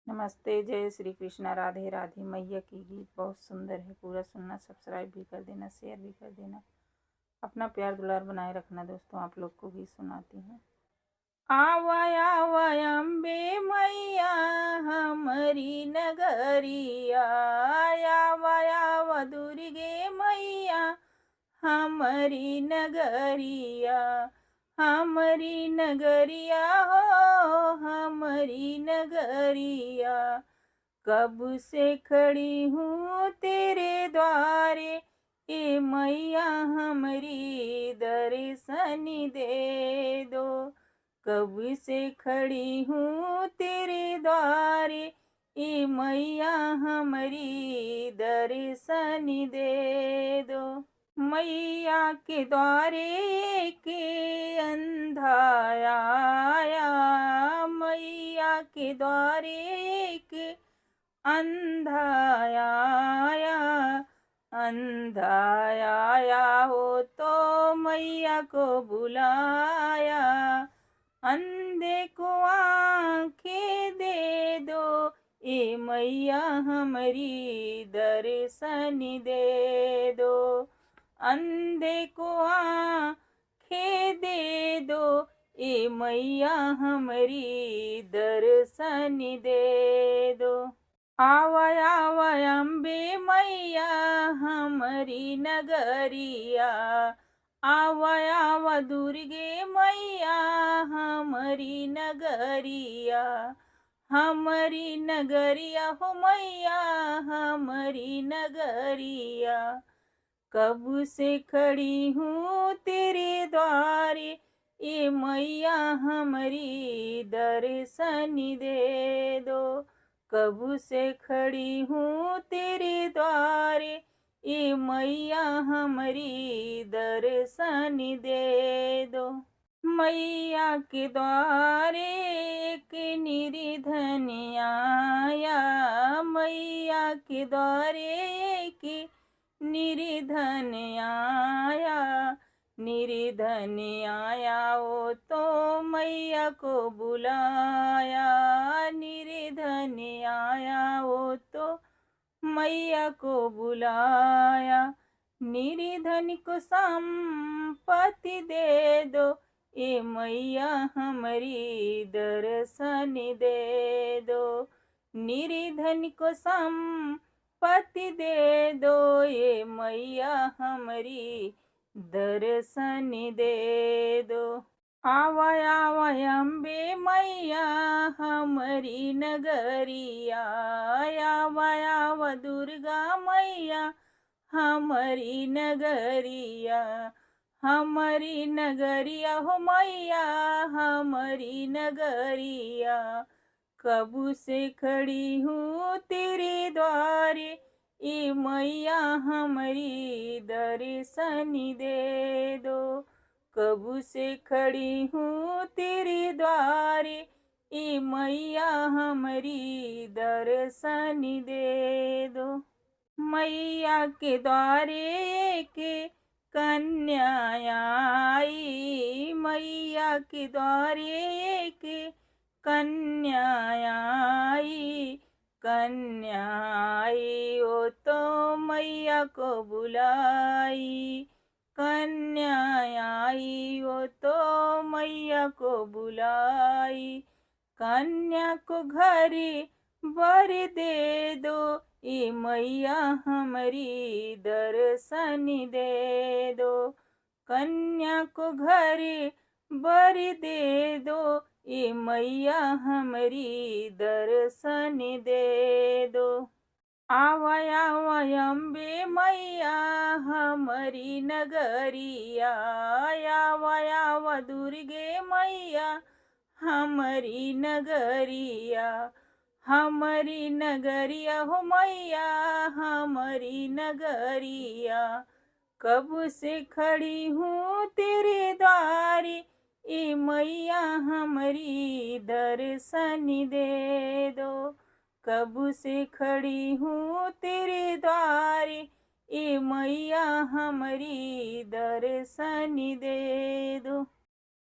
नमस्ते, जय श्री कृष्णा, राधे राधे। मैया की गीत बहुत सुंदर है, पूरा सुनना, सब्सक्राइब भी कर देना, शेयर भी कर देना। अपना प्यार दुलार बनाए रखना दोस्तों। आप लोग को गीत सुनाती हूँ। आवय आवय अम्बे मैया हमारी नगरिया, आवय आव दुर्गे मैया हमारी नगरिया, हमारी नगरिया हो हमारी नगरिया। कब से खड़ी हूँ तेरे द्वारे, ए मैया हमारी दर्शन दे दो। कब से खड़ी हूँ तेरे द्वारे, ए मैया हमारी दर्शन दे दो। मैया के द्वारे के अंधा आया, मैया के द्वारे के अंधा आया, अंधा आया हो तो मैया को बुलाया। अंधे को आंखें दे दो, ए मैया हमारी दर्शन दे दो। अंधे को आंखें दे दो, ए मैया हमारी दर्शन दे दो। आवय आवय अम्बे मैया हमारी नगरिया, आवय आव दुर्गे मैया हमारी नगरिया, हमारी नगरिया हो मैया हमारी नगरिया। कब से खड़ी हूँ तेरे द्वारे, ए मैया हमारी दर्शन दे दो। कब से खड़ी हूँ तेरे द्वारे, ए मैया हमारी दर्शन दे दो। मैया के द्वारे एक निर्धन आया, मैया के द्वारे एक निर्धन आया, निर्धन आया ओ तो मैया को बुलाया। निर्धन आया ओ तो मैया को बुलाया। निर्धन को संपत्ति दे दो, ए मैया हमारी दर्शन दे दो। निर्धन को संपत्ति दे दो, ए मैया हमारी दर्शन दे दो। आवय आवय अम्बे मैया हमारी नगरिया, आवय आव दुर्गा मैया हमारी नगरिया, हमारी नगरिया हो मैया हमारी नगरिया। कब से खड़ी हूँ तेरे द्वारे, ए मैया हमारी दर्शन दे दो। कब से खड़ी हूँ तेरे द्वारे, ए मैया हमारी दर्शन दे दो। मैया के द्वारे के कन्या आई, मैया के द्वारे के कन्या आई, कन्या आई ओ तो मैया को बुलाई। कन्या आई ओ तो मैया को बुलाई। कन्या को घर वर दे दो, ए मैया हमारी दर्शन दे दो। कन्या को घर वर दे दो, ए मैया हमारी दर्शन दे दो। आवय आवय अम्बे मैया हमारी नगरिया, आवय आव दुर्गे मैया हमारी नगरिया, हमारी नगरिया हो मैया हमारी नगरिया। कब से खड़ी हूँ तेरे द्वारे, ए मैया हमारी दर्शन दे दो। कब से खड़ी हूँ तेरे द्वारे, ए मैया हमारी दर्शन दे दो।